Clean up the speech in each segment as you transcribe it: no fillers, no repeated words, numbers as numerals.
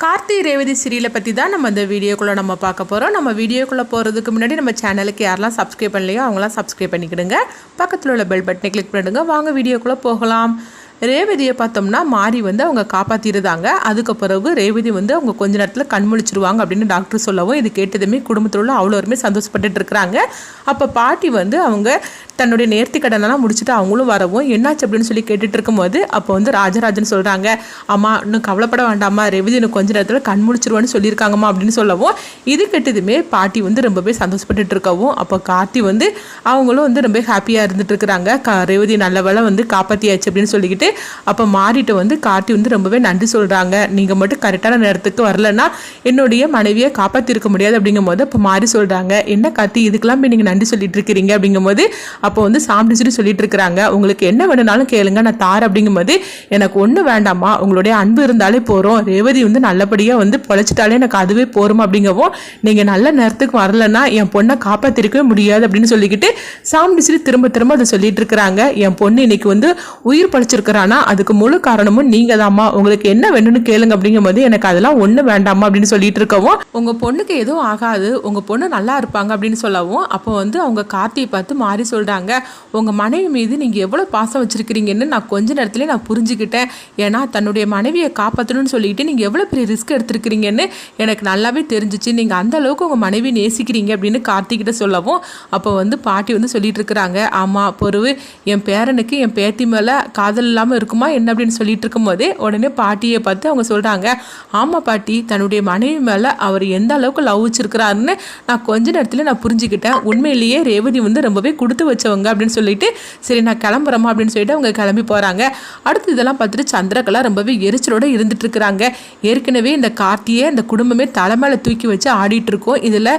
கார்த்தி ரேவதி சீரியலை பற்றி தான் நம்ம இந்த வீடியோக்குள்ளே நம்ம பார்க்க போகிறோம். நம்ம வீடியோக்குள்ளே போகிறதுக்கு முன்னாடி நம்ம சேனலுக்கு யாரெல்லாம் சப்ஸ்கிரைப் பண்ணலையோ அவங்களாம் சப்ஸ்கிரைப் பண்ணிக்கிடுங்க. பக்கத்தில் உள்ள பெல் பட்டனை கிளிக் பண்ணிடுங்க. வாங்க வீடியோக்குள்ளே போகலாம். ரேவதியை பார்த்தோம்னா மாறி அவங்க காப்பாற்றிடுதாங்க. அதுக்கு பிறகு ரேவதி அவங்க கொஞ்ச நேரத்தில் கண் முழிச்சிருவாங்க அப்படின்னு டாக்டர் சொல்லவும் இது கேட்டதுமே குடும்பத்தில் உள்ள அவ்வளோருமே சந்தோஷப்பட்டு இருக்கிறாங்க. அப்போ பாட்டி அவங்க தன்னுடைய நேர்த்தி கடனெல்லாம் முடிச்சுட்டு அவங்களும் வரவும் என்னாச்சு அப்படின்னு சொல்லி கேட்டுட்டு இருக்கும்போது அப்போ ராஜராஜன் சொல்கிறாங்க, அம்மா இன்னும் கவலைப்பட வேண்டாமா, ரேவதி இன்னும் கொஞ்ச நேரத்தில் கண் முழிச்சிருவான்னு சொல்லியிருக்காங்கம்மா அப்படின்னு சொல்லவும் இது கேட்டதுமே பாட்டி ரொம்பவே சந்தோஷப்பட்டு இருக்கவும் அப்போ கார்த்தி அவங்களும் ரொம்ப ஹாப்பியாக இருந்துட்டு இருக்கிறாங்க. ரேவதி நல்ல வேலை காப்பாற்றியாச்சு அப்படின்னு சொல்லிக்கிட்டு அப்போ மாறிட்டு கார்த்தி ரொம்பவே நன்றி சொல்கிறாங்க. நீங்கள் மட்டும் கரெக்டான நேரத்துக்கு வரலன்னா என்னுடைய மனைவியை காப்பாற்றிருக்க முடியாது அப்படிங்கும் போது அப்போ மாறி சொல்கிறாங்க, என்ன கார்த்தி இதுக்கெல்லாம் போய் நீங்கள் நன்றி சொல்லிட்டு இருக்கிறீங்க அப்படிங்கும்போது அப்போ சாம்பிடிச்சுட்டு சொல்லிட்டு இருக்கிறாங்க, உங்களுக்கு என்ன வேணும்னாலும் கேளுங்க நான் தார் அப்படிங்கும்போது எனக்கு ஒன்றும் வேண்டாமா, உங்களுடைய அன்பு இருந்தாலே போகிறோம், ரேவதி நல்லபடியாக பொழைச்சிட்டாலே எனக்கு அதுவே போகிறோம் அப்படிங்கவும் நீங்கள் நல்ல நேரத்துக்கு வரலன்னா என் பொண்ணை காப்பாற்றிருக்கவே முடியாது அப்படின்னு சொல்லிக்கிட்டு சாம்பிடிச்சுட்டு திரும்ப திரும்ப அதை சொல்லிட்டு இருக்கிறாங்க. என் பொண்ணு இன்னைக்கு உயிர் பழிச்சிருக்கிறானா அதுக்கு முழு காரணமும் நீங்கள் தாம்மா, உங்களுக்கு என்ன வேணும்னு கேளுங்க அப்படிங்கும்போது எனக்கு அதெல்லாம் ஒன்றும் வேண்டாமா அப்படின்னு சொல்லிட்டு இருக்கவும் உங்கள் பொண்ணுக்கு எதுவும் ஆகாது, உங்கள் பொண்ணு நல்லா இருப்பாங்க அப்படின்னு சொல்லவும் அப்போ அவங்க கார்த்தியை பார்த்து மாறி சொல்கிறாங்க, உங்கள் மனைவி மீது நீங்கள் எவ்வளோ பாசம் வச்சுருக்கிறீங்கன்னு நான் கொஞ்ச நேரத்துலேயே நான் புரிஞ்சுக்கிட்டேன். ஏன்னா தன்னுடைய மனைவியை காப்பாற்றணும்னு சொல்லிட்டு நீங்கள் எவ்வளோ பெரிய ரிஸ்க் எடுத்துருக்கிறீங்கன்னு எனக்கு நல்லாவே தெரிஞ்சிச்சு. நீங்கள் அந்த அளவுக்கு உங்கள் மனைவி நேசிக்கிறீங்க அப்படின்னு கார்த்திகிட்ட சொல்லவும் அப்போ பாட்டி சொல்லிட்டு இருக்கிறாங்க, ஆமாம் பொறுவு என் பேரனுக்கு என் பேத்தி மேலே காதல் இல்லாமல் இருக்குமா என்ன அப்படின்னு சொல்லிட்டு இருக்கும்போதே உடனே பாட்டியை பார்த்து அவங்க சொல்கிறாங்க, ஆமாம் பாட்டி தன்னுடைய மனைவி மேலே அவர் எந்த அளவுக்கு லவ் வச்சிருக்கிறாருன்னு நான் கொஞ்ச நேரத்தில் நான் புரிஞ்சுக்கிட்டேன். உண்மையிலேயே ரேவதி ரொம்பவே கொடுத்து வச்சவங்க அப்படின்னு சொல்லிட்டு சரி நான் கிளம்புறோமா அப்படின்னு சொல்லிட்டு அவங்க கிளம்பி போகிறாங்க. அடுத்து இதெல்லாம் பார்த்துட்டு சந்திரகலா ரொம்பவே எரிச்சலோடு இருந்துட்டு இருக்கிறாங்க. ஏற்கனவே இந்த கார்த்தியை இந்த குடும்பமே தலை மேலே தூக்கி வச்சு ஆடிட்டு இருக்கோம். இதில்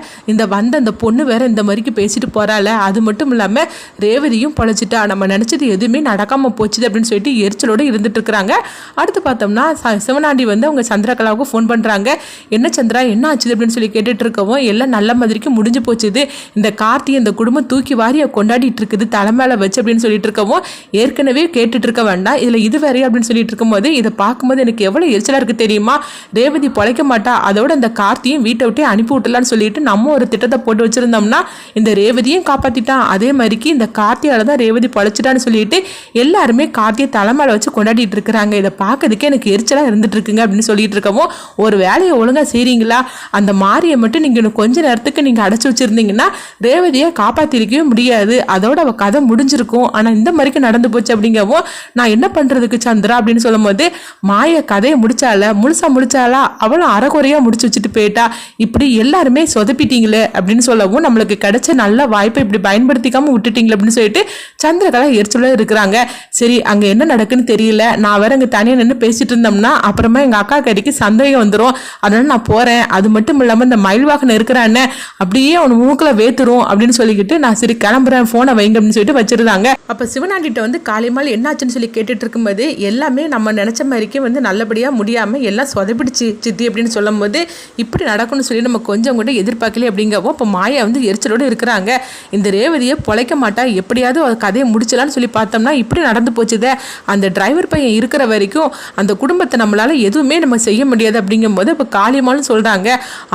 அந்த பொண்ணு வேற இந்த மாதிரிக்கு பேசிட்டு போகிறாள், அது மட்டும் இல்லாமல் ரேவதியும் பழச்சிட்டா, நம்ம நினச்சது எதுவுமே நடக்காமல் போச்சுது அப்படின்னு சொல்லிட்டு எரிச்சலோடு இருந்துட்டு இருக்கிறாங்க. அடுத்து பார்த்தோம்னா சிவனாண்டி அவங்க சந்திரகலாவுக்கு ஃபோன் பண்ணுறாங்க, என்ன சந்திரா என்ன ஆச்சுது அப்படின்னு சொல்லி கேட்டுட்டு இருக்கவும் எல்லாம் நல்ல மாதிரிக்கு முடிஞ்சு போச்சுது, இந்த கார்த்தி இந்த குடும்பம் தூக்கி வாரியை கொண்டாடிட்டு இருக்குது தலைமையில வச்சு அப்படின்னு சொல்லிட்டு இருக்கவும் ஏற்கனவே கேட்டுட்டு இருக்க வேண்டாம் இதில் இது வேறையா அப்படின்னு சொல்லிட்டு இருக்கும்போது இதை பார்க்கும்போது எனக்கு எவ்வளோ எரிச்சலாக இருக்குது தெரியுமா, ரேவதி பொழைக்க மாட்டா, அதோட இந்த கார்த்தியும் வீட்டை விட்டே அனுப்பி விட்டலான்னு சொல்லிட்டு நம்ம ஒரு திட்டத்தை போட்டு வச்சிருந்தோம்னா இந்த ரேவதியும் காப்பாற்றிட்டான், அதே மாதிரிக்கு இந்த கார்த்தியால தான் ரேவதி பொழைச்சிட்டான்னு சொல்லிட்டு எல்லாருமே கார்த்தியை தலைமையில வச்சு கொண்டாடிட்டு இருக்கிறாங்க. இதை பார்க்கறதுக்கே எனக்கு எரிச்சலாக இருந்துட்டு இருக்குங்க அப்படின்னு சொல்லிட்டு இருக்கவும் ஒரு வேலையை ஒழுங்காக செய்றீங்களா, அந்த மாரியை மட்டும் நீங்கள் இன்னும் கொஞ்ச நேரத்துக்கு நீங்கள் அடைச்சி வச்சிருந்தீங்கன்னா ரேவதியை காப்பாற்றிருக்கவே முடியாது, அதோட அவள் கதை முடிஞ்சிருக்கும். ஆனால் இந்த மாதிரிக்கு நடந்து போச்சு அப்படிங்கவும் நான் என்ன பண்ணுறதுக்கு சந்திரா அப்படின்னு சொல்லும் போது மாய கதையை முடிச்சாலா அவளும் அறகுறையாக முடிச்சு வச்சுட்டு போயிட்டா, இப்படி எல்லாருமே சொதப்பிட்டீங்களே அப்படின்னு சொல்லவும் நம்மளுக்கு கிடைச்ச நல்ல வாய்ப்பை இப்படி பயன்படுத்திக்காமல் விட்டுட்டீங்களே அப்படின்னு சொல்லிட்டு சந்திரகலா எரிச்சலோட இருக்கிறாங்க. சரி அங்கே என்ன நடக்குன்னு தெரியல, நான் வேற அங்கே தனியாக நின்று பேசிட்டு இருந்தோம்னா அப்புறமா எங்கள் அக்கா கடைக்கு சந்தேகம் வந்துடும், அதனால நான் போகிறேன், அது மட்டும் இல்லாமல் இந்த மயில்வாகனம் இருக்கிறான்னு அப்படியே அவன் மூக்கில் வேத்துரும் அப்படின்னு சொல்லிக்கிட்டு நான் சரி கிளம்புறேன் ஃபோனை வைங்க அப்படின்னு சொல்லிட்டு வச்சிருந்தாங்க. அப்போ சிவனாண்டிட்ட காளிமால் என்னாச்சுன்னு சொல்லி கேட்டுட்டு இருக்கும்போது எல்லாமே நம்ம நினச்ச மாதிரிக்கே நல்லபடியாக முடியாமல் எல்லாம் சொதப்பிடுச்சு சித்தி அப்படின்னு சொல்லும் போது இப்படி நடக்கும்னு சொல்லி நம்ம கொஞ்சம் கூட எதிர்பார்க்கல அப்படிங்கவும் இப்போ மாயா எரிச்சலோடு இருக்கிறாங்க. இந்த ரேவதியை பொழைக்க மாட்டா, எப்படியாவது கதையை முடிச்சலான்னு சொல்லி பார்த்தோம்னா இப்படி நடந்து போச்சுதே, அந்த டிரைவர் பையன் இருக்கிற வரைக்கும் அந்த குடும்பத்தை நம்மளால எதுவுமே நம்ம செய்ய முடியாது அப்படிங்கும்போது இப்போ காளிமாலும் சொல்கிறாங்க,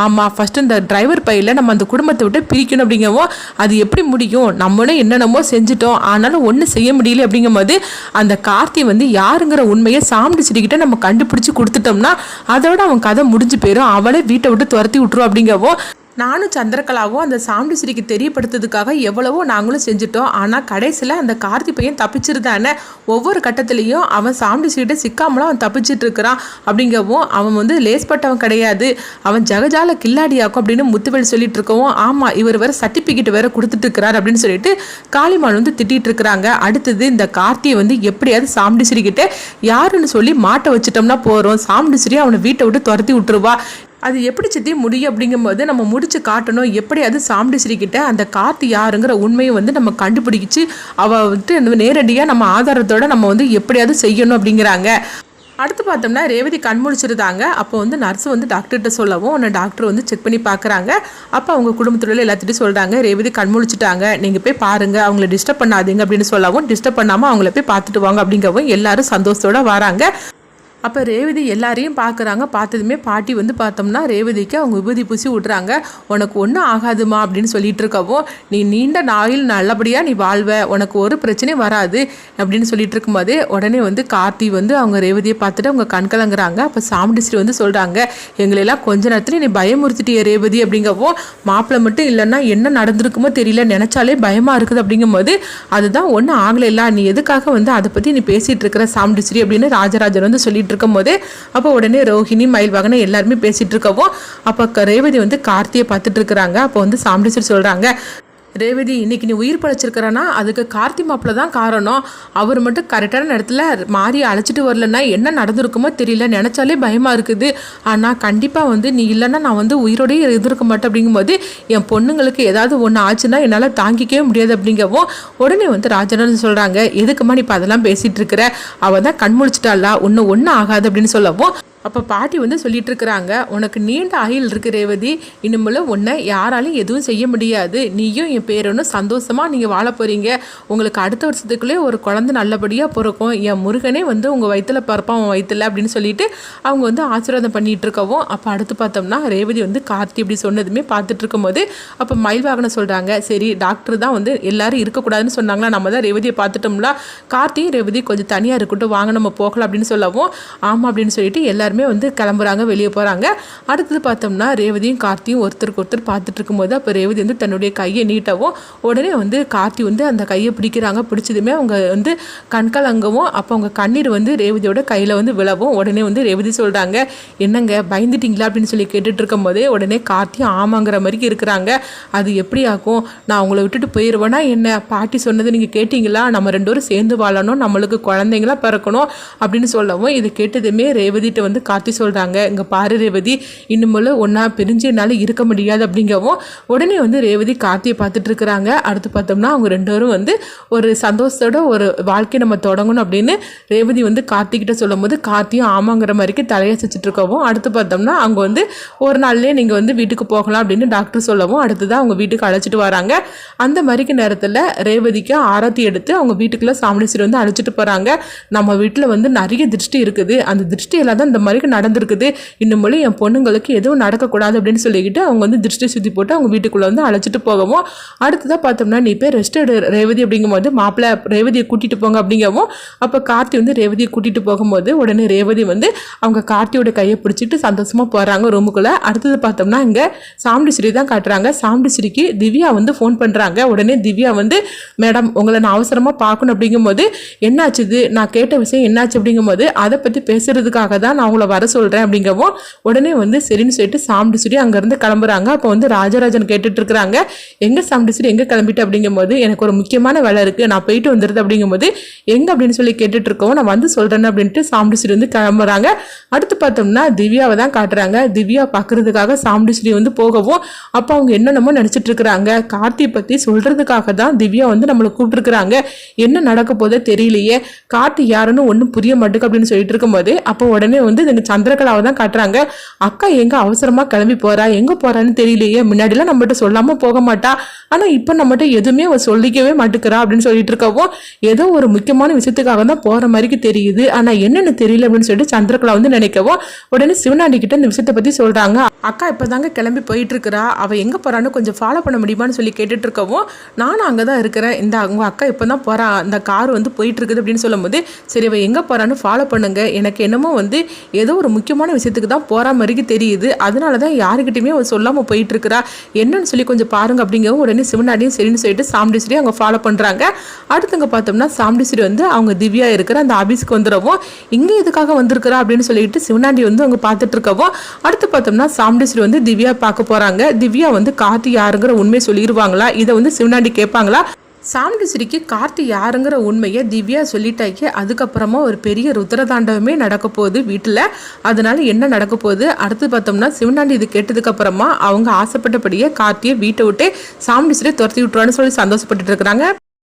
ஆமாம் ஃபர்ஸ்ட் இந்த டிரைவர் பையில நம்ம அந்த குடும்பத்தை விட்டு பிரிக்கணும் அப்படிங்கவும் அது எப்படி முடியும், நம்மளும் என்னென்னமோ செஞ்சுட்டோம் ஆனாலும் ஒன்றும் செய்ய முடியல அப்படிங்கும்போது அந்த கார்த்தி யாருங்கிற உண்மையை சாம்பிடிச்சிக்கிட்ட நம்ம கண்டுபிடிச்சி கொடுத்துட்டோம்னா அதோட அவன் கதை முடிஞ்சு போயிடும், அவளே வீட்டை விட்டு துரத்தி விட்டுரும் அப்படிங்கவும் நானும் சந்திரகலாவும் அந்த சாம்பிடிச்சிரிக்கு தெரியப்படுத்துறதுக்காக எவ்வளவோ நாங்களும் செஞ்சுட்டோம். ஆனால் கடைசியில் அந்த கார்த்தி பையன் தப்பிச்சிருந்தானே, ஒவ்வொரு கட்டத்துலேயும் அவன் சாம்பிடிச்சிக்கிட்ட சிக்காமலாம் அவன் தப்பிச்சிட்டு இருக்கிறான் அப்படிங்கவும் அவன் லேஸ்பட்டவன் கிடையாது, அவன் ஜகஜால கில்லாடியாக்கும் அப்படின்னு முத்துவேல் சொல்லிட்டு இருக்கவும் ஆமாம் இவர் வேற சர்டிஃபிகேட் வேற கொடுத்துட்டு இருக்கிறார் அப்படின்னு சொல்லிட்டு காளிமான் திட்டிட்டு இருக்கிறாங்க. அடுத்தது இந்த கார்த்தியை எப்படியாவது சாம்பிடிச்சிரிக்கிட்ட யாருன்னு சொல்லி மாட்ட வச்சுட்டோம்னா போகிறோம், சாம்பிடிச்சிரி அவனை வீட்டை விட்டு துரத்தி விட்டுருவா, அது எப்படி சித்தி முடியும் அப்படிங்கும்போது நம்ம முடிச்சு காட்டணும், எப்படியாவது சாம்பிடிச்சிரிக்கிட்ட அந்த கார்த்தி யாருங்கிற உண்மையை நம்ம கண்டுபிடிச்சு அவள் நேரடியாக நம்ம ஆதாரத்தோட நம்ம எப்படியாவது செய்யணும் அப்படிங்கிறாங்க. அடுத்து பார்த்தோம்னா ரேவதி கண் முழிச்சிருந்தாங்க. அப்போ நர்ஸ் டாக்டர்கிட்ட சொல்லவும் உன்னை டாக்டர் செக் பண்ணி பார்க்குறாங்க. அப்போ அவங்க குடும்பத்தில் எல்லாத்திட்டையும் சொல்கிறாங்க, ரேவதி கண் முழிச்சிட்டாங்க, நீங்கள் போய் பாருங்கள், அவங்கள டிஸ்டர்ப் பண்ணாதீங்க அப்படின்னு சொல்லவும் டிஸ்டர்ப் பண்ணாமல் அவங்கள போய் பார்த்துட்டு வாங்க அப்படிங்கவும் எல்லாரும் சந்தோஷத்தோடு வராங்க. அப்போ ரேவதி எல்லாரையும் பார்க்குறாங்க. பார்த்ததுமே பாட்டி வந்து பார்த்தோம்னா ரேவதிக்கு அவங்க விபூதி பூசி விட்றாங்க. உனக்கு ஒன்றும் ஆகாதுமா அப்படின்னு சொல்லிட்டு இருக்கவும், நீ நீண்ட நாயில் நல்லபடியாக நீ வாழ்வ, உனக்கு ஒரு பிரச்சனையும் வராது அப்படின்னு சொல்லிட்டு இருக்கும்போதே உடனே வந்து கார்த்தி வந்து அவங்க ரேவதியை பார்த்துட்டு அவங்க கண்கலங்குறாங்க. அப்போ சாமுண்டீஸ்வரி வந்து சொல்கிறாங்க, எங்களெல்லாம் கொஞ்ச நேரத்தில் நீ பயமுறுத்திட்டிய ரேவதி அப்படிங்கவும், மாப்பிள்ளை மட்டும் இல்லைன்னா என்ன நடந்திருக்குமோ தெரியல, நினச்சாலே பயமாக இருக்குது அப்படிங்கும்போது, அதுதான் ஒன்றும் ஆகலைல்ல, நீ எதுக்காக வந்து அதை பற்றி நீ பேசிகிட்டு இருக்கிற சாமுண்டீஸ்வரி அப்படின்னு ராஜராஜன் வந்து சொல்லிட்டு இருக்கும் போது, அப்போ உடனே ரோஹிணி மயில்வாகனை எல்லாருமே பேசிட்டு இருக்கவும், அப்போ ரேவதி வந்து கார்த்தியை பார்த்துட்டு இருக்கிறாங்க. அப்போ வந்து சாமுண்டீஸ்வரி சொல்றாங்க, ரேவதி இன்னைக்கு நீ உயிர் பழைச்சிருக்கிறனா அதுக்கு கார்த்தி மாப்பிள்ள தான் காரணம். அவர் மட்டும் கரெக்டான இடத்துல மாறி அழைச்சிட்டு வரலன்னா என்ன நடந்திருக்குமோ தெரியல, நினச்சாலே பயமாக இருக்குது. ஆனால் கண்டிப்பாக வந்து நீ இல்லைன்னா நான் வந்து உயிரோடையே இருந்திருக்க மாட்டேன் அப்படிங்கும்போது, என் பொண்ணுங்களுக்கு ஏதாவது ஒன்று ஆச்சுன்னா என்னால் தாங்கிக்கவே முடியாது அப்படிங்கவும், உடனே வந்து ராஜராஜன் சொல்கிறாங்க, எதுக்குமா நீ இப்போ அதெல்லாம் பேசிகிட்டு இருக்கிற, அவள் தான் கண் முழிச்சிட்டாளா, ஒன்றும் ஆகாது அப்படின்னு சொல்லவும், அப்போ பாட்டி வந்து சொல்லிட்டு இருக்கிறாங்க, உனக்கு நீண்ட ஆயுள் இருக்கு ரேவதி, இனிமேல் உன்னை யாராலும் எதுவும் செய்ய முடியாது, நீயும் என் பேரனும் சந்தோஷமாக நீங்கள் வாழ போகிறீங்க, உங்களுக்கு அடுத்த வருஷத்துக்குள்ளே ஒரு குழந்தை நல்லபடியாக பிறக்கும், என் முருகனே வந்து உங்கள் வயிற்றில் பிறப்பான் உன் வயிற்றில் அப்படின்னு சொல்லிட்டு அவங்க வந்து ஆசீர்வாதம் பண்ணிகிட்டு இருக்கவும், அப்போ அடுத்து பார்த்தோம்னா ரேவதி வந்து கார்த்தி இப்படி சொன்னதுமே பார்த்துட்டு இருக்கும்போது, அப்போ மயில்வாகனை சொல்கிறாங்க, சரி டாக்டர் தான் வந்து எல்லாரும் இருக்கக்கூடாதுன்னு சொன்னாங்களா, நம்ம தான் ரேவதியை பார்த்துட்டோம்ல, கார்த்தியும் ரேவதி கொஞ்சம் தனியாக இருக்கட்டும், வாங்க நம்ம போகலாம் அப்படின்னு சொல்லவும், ஆமாம் அப்படின்னு சொல்லிட்டு எல்லாருமே வந்து கிளம்புறாங்க, வெளியே போகிறாங்க. அடுத்தது பார்த்தோம்னா ரேவதியும் கார்த்தியும் ஒருத்தருக்கு ஒருத்தர் பார்த்துட்டு இருக்கும்போது, அப்போ ரேவதி வந்து தன்னுடைய கையை நீட்டவும், உடனே வந்து கார்த்தி வந்து அந்த கையை பிடிக்கிறாங்க. பிடிச்சதுமே அவங்க வந்து கண்கலங்கவும், அப்போ அவங்க கண்ணீர் வந்து ரேவதியோட கையில் வந்து விழவும், உடனே வந்து ரேவதி சொல்கிறாங்க, என்னங்க பயந்துட்டிங்களா அப்படின்னு சொல்லி கேட்டுட்டு இருக்கும் போதே உடனே கார்த்தியும் ஆமாங்கிற மாதிரி இருக்கிறாங்க. அது எப்படி ஆகும், நான் உங்களை விட்டுட்டு போயிடுவேன்னா என்ன, பாட்டி சொன்னது நீங்கள் கேட்டிங்களா, நம்ம ரெண்டு பேரும் சேர்ந்து வாழணும், நம்மளுக்கு குழந்தைங்களா பிறக்கணும் அப்படின்னு சொல்லவும், இது கேட்டதுமே ரேவதிட்ட வந்து கார்த்தி சொல்கிறாங்க, இங்கே பாரு ரேவதி, இன்னும் ஒன்றா பிரிஞ்சு என்னால் இருக்க முடியாது அப்படிங்கவும், உடனே வந்து ரேவதி கார்த்தியை பார்த்துட்டு இருக்கிறாங்க. அடுத்து பார்த்தோம்னா அவங்க ரெண்டு பேரும் வந்து ஒரு சந்தோஷத்தோட ஒரு வாழ்க்கையை நம்ம தொடங்கணும் அப்படின்னு ரேவதி வந்து கார்த்திகிட்ட சொல்லும் போது, கார்த்தியும் ஆமாங்கிற மாதிரிக்கு தலையசிச்சுட்டு இருக்கவும், அடுத்து பார்த்தோம்னா அவங்க வந்து ஒரு நாள்லேயே நீங்கள் வந்து வீட்டுக்கு போகலாம் அப்படின்னு டாக்டர் சொல்லவும், அடுத்ததான் அவங்க வீட்டுக்கு அழைச்சிட்டு வராங்க. அந்த மாதிரிக்கு நேரத்தில் ரேவதிக்கு ஆரத்தி எடுத்து அவங்க வீட்டுக்குள்ளே சாமுண்டீஸ்வரி வந்து அழைச்சிட்டு போகிறாங்க. நம்ம வீட்டில் வந்து நிறைய திருஷ்டி இருக்குது, அந்த திருஷ்டியெல்லாம் தான் இந்த மாதிரி நடந்திருக்குது, இன்னும் என் பொண்ணுங்களுக்கு எதுவும் நடக்கக்கூடாது அப்படின்னு சொல்லிக்கிட்டு அவங்க வந்து திருஷ்டி சுற்றி போட்டு அவங்க வீட்டுக்குள்ளே வந்து அழைச்சிட்டு போகவும், அடுத்ததான் பார்த்தோம்னா நீ போய் ரெஸ்ட் எடு ரேவதி அப்படிங்கும்போது, மாப்பிள்ளை ரேவதியை கூட்டிகிட்டு போங்க அப்படிங்கவும், அப்போ கார்த்தி வந்து ரேவதியை கூட்டிகிட்டு போகும்போது உடனே ரேவதி வந்து அவங்க கார்த்தியோட கையை பிடிச்சிட்டு சந்தோஷமாக போகிறாங்க ரூமுக்குள்ளே. அடுத்தது பார்த்தோம்னா இங்கே சாமுண்டீஸ்வரி தான் காட்டுறாங்க. சாமுண்டீஸ்வரிக்கு திவ்யா வந்து ஃபோன் பண்ணுறாங்க. உடனே திவ்யா வந்து, மேடம் உங்களை நான் அவசரமாக பார்க்கணும் அப்படிங்கும்போது, என்னாச்சுது நான் கேட்ட விஷயம் என்னாச்சு அப்படிங்கும்போது, அதை பற்றி பேசுறதுக்காக தான் நான் அவங்கள வர சொல்கிறேன் அப்படிங்கவும், உடனே வந்து சரின்னு சொல்லிட்டு சாமுண்டீஸ்வரி அங்கேருந்து கிளம்புறாங்க. அப்போ வந்து ராஜராஜன் கேட்டுட்டு இருக்கிறாங்க, எங்கே சாமுண்டீஸ்வரி எங்கே கிளம்பிட்டு அப்படிங்கும்போது, எனக்கு ஒரு முக்கியமான வேலை இருக்குது நான் போயிட்டு வந்துடுது அப்படிங்கும்போது, எங்கே அப்படின்னு சொல்லி கேட்டுட்டு இருக்கவும், நான் வந்து சொல்கிறேன்னு அப்படின்ட்டு சாமுண்டீஸ்வரி வந்து கிளம்புறாங்க. அடுத்து பார்த்தோம்னா திவ்யாவை தான் காட்டுறாங்க. திவ்யா பார்க்கறதுக்காக சாமுண்டீஸ்வரி வந்து போகவும், அப்போ அவங்க என்னென்னமோ நினச்சிட்டு இருக்கிறாங்க, கார்த்தி பற்றி சொல்கிறதுக்காக தான் திவ்யா வந்து நம்மளை கூப்பிட்டுருக்குறாங்க, என்ன நடக்க போதோ தெரியலையே, கார்த்தி யாருன்னு ஒன்றும் புரிய மாட்டேங்க அப்படின்னு சொல்லிட்டு இருக்கும்போது, அப்போ உடனே வந்து இந்த சந்திரகலாவை தான் காட்டுறாங்க. அக்கா எங்க அவசரமா கிளம்பி போறா, எங்க போறான்னு தெரியலையே, முன்னாடிலாம் நம்மகிட்ட சொல்லாம போக மாட்டா, ஆனா இப்ப நம்மகிட்ட எதுவுமே அவ சொல்லிக்கவே மாட்டுக்கிறா அப்படின்னு சொல்லிட்டு இருக்கவும், ஏதோ ஒரு முக்கியமான விஷயத்துக்காக தான் போற மாதிரி தெரியுது, ஆனா என்னன்னு தெரியல அப்படின்னு சொல்லிட்டு சந்திரகலா வந்து நினைக்கவும், உடனே சிவனாண்டி கிட்ட இந்த விஷயத்தை பத்தி சொல்றாங்க. அக்கா இப்பதாங்க கிளம்பி போயிட்டு இருக்கிறா, அவ எங்க போறான்னு கொஞ்சம் ஃபாலோ பண்ண முடியுமான்னு சொல்லி கேட்டுட்டு இருக்கவும், நானும் அங்கதான் இருக்கிறேன், இந்த உங்க அக்கா இப்பதான் போறா, அந்த கார் வந்து போயிட்டு இருக்குது அப்படின்னு சொல்லும் போது, சரி அவ எங்க போறான்னு ஃபாலோ பண்ணுங்க, எனக்கு என்னமோ வந்து ஏதோ ஒரு முக்கியமான விஷயத்துக்கு தான் போகிற மாதிரி தெரியுது, அதனால தான் யாருக்கிட்டையுமே அவள் சொல்லாமல் போயிட்டு இருக்கிறா, என்னன்னு சொல்லி கொஞ்சம் பாருங்க அப்படிங்கவும், உடனே சிவனாடியும் சரின்னு சொல்லிட்டு சாமுண்டீஸ்வரி அவங்க ஃபாலோ பண்ணுறாங்க. அடுத்தவங்க பார்த்தோம்னா சாமுண்டீஸ்வரி வந்து அவங்க திவ்யா இருக்கிற அந்த ஆஃபீஸ்க்கு வந்துடவும், இங்கே எதுக்காக வந்திருக்கிறா அப்படின்னு சொல்லிட்டு சிவனாண்டி வந்து அவங்க பார்த்துட்டு இருக்கவும், அடுத்து பார்த்தோம்னா சாமுண்டீஸ்வரி வந்து திவ்யா பார்க்க போகிறாங்க. திவ்யா வந்து கார்த்தி யாருங்கிற உண்மையை சொல்லிடுவாங்களா, இதை வந்து சிவனாண்டி கேட்பாங்களா. சாமுண்டீஸ்வரிக்கு கார்த்தி யாருங்கிற உண்மையை திவ்யா சொல்லிட்டாக்கி, அதுக்கப்புறமா ஒரு பெரிய ருத்ரதாண்டவமே நடக்க போகுது வீட்டில். அதனால என்ன நடக்க போகுது அடுத்து பார்த்தோம்னா, சிவனாண்டி இது கேட்டதுக்கு அப்புறமா அவங்க ஆசைப்பட்டபடியே கார்த்தியை வீட்டை விட்டு சாமுண்டீஸ்வரி துரத்தி விட்டுருவான்னு சொல்லி சந்தோஷப்பட்டுட்டு இருக்கிறாங்க.